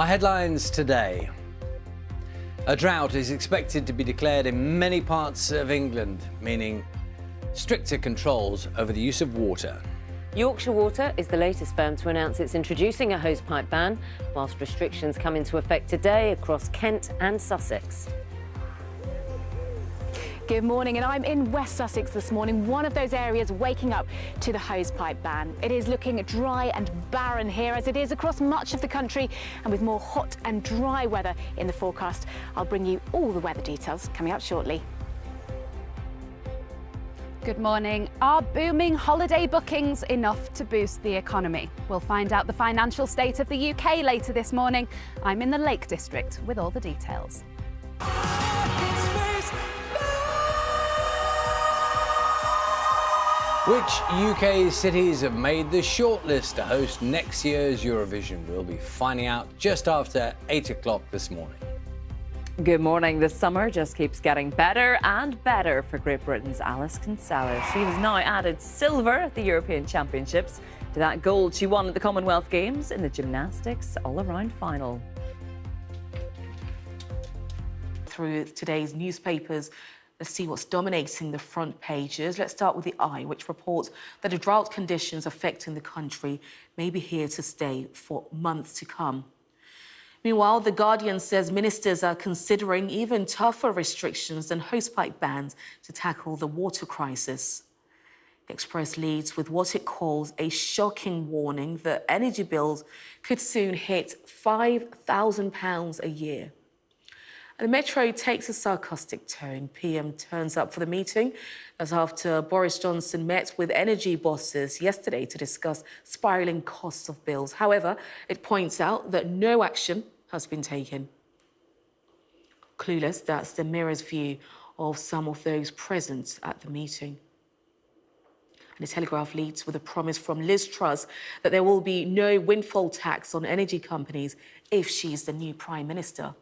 Our headlines today. A drought is expected to be declared in many parts of England, meaning stricter controls over the use of water. Yorkshire Water is the latest firm to announce it's introducing a hosepipe ban, whilst restrictions come into effect today across Kent and Sussex. Good morning, and I'm in West Sussex this morning, one of those areas waking up to the hosepipe ban. It is looking dry and barren here, as it is across much of the country, and with more hot and dry weather in the forecast. I'll bring you all the weather details coming up shortly. Good morning. Are booming holiday bookings enough to boost the economy? We'll find out the financial state of the UK later this morning. I'm in the Lake District with all the details. Which UK cities have made the shortlist to host next year's Eurovision? We'll be finding out just after 8 o'clock this morning. Good morning. The summer just keeps getting better and better for Great Britain's Alice Kinsella. She has now added silver at the European Championships to that gold she won at the Commonwealth Games in the gymnastics all-around final. Through today's newspapers, let's see what's dominating the front pages. Let's start with the Eye, which reports that the drought conditions affecting the country may be here to stay for months to come. Meanwhile, The Guardian says ministers are considering even tougher restrictions than hosepipe bans to tackle the water crisis. The Express leads with what it calls a shocking warning that energy bills could soon hit £5,000 a year. The Metro takes a sarcastic tone. PM turns up for the meeting. That's after Boris Johnson met with energy bosses yesterday to discuss spiralling costs of bills. However, it points out that no action has been taken. Clueless, that's the Mirror's view of some of those present at the meeting. And the Telegraph leads with a promise from Liz Truss that there will be no windfall tax on energy companies if she's the new Prime Minister.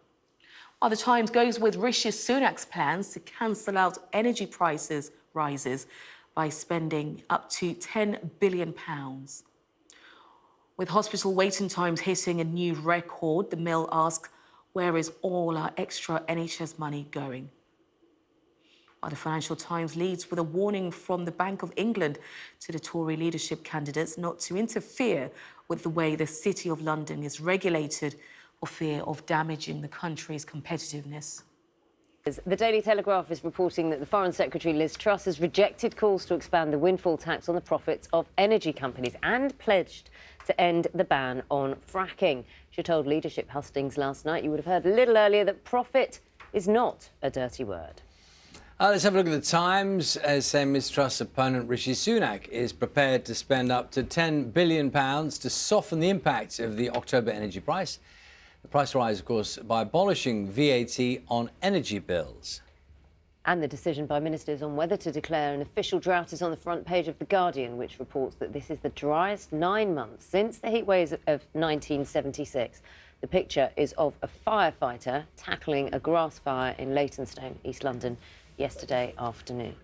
While the Times goes with Rishi Sunak's plans to cancel out energy prices rises by spending up to £10 billion. With hospital waiting times hitting a new record, the Mail asks, where is all our extra NHS money going? While the Financial Times leads with a warning from the Bank of England to the Tory leadership candidates not to interfere with the way the City of London is regulated for fear of damaging the country's competitiveness. The Daily Telegraph is reporting that the Foreign Secretary Liz Truss has rejected calls to expand the windfall tax on the profits of energy companies and pledged to end the ban on fracking. She told leadership hustings last night, you would have heard a little earlier, that profit is not a dirty word. Let's have a look at the Times. As saying Ms Truss' opponent Rishi Sunak is prepared to spend up to £10 billion to soften the impact of the October energy price. The price rise, of course, by abolishing VAT on energy bills. And the decision by ministers on whether to declare an official drought is on the front page of The Guardian, which reports that this is the driest 9 months since the heatwaves of 1976. The picture is of a firefighter tackling a grass fire in Leytonstone, East London, yesterday afternoon.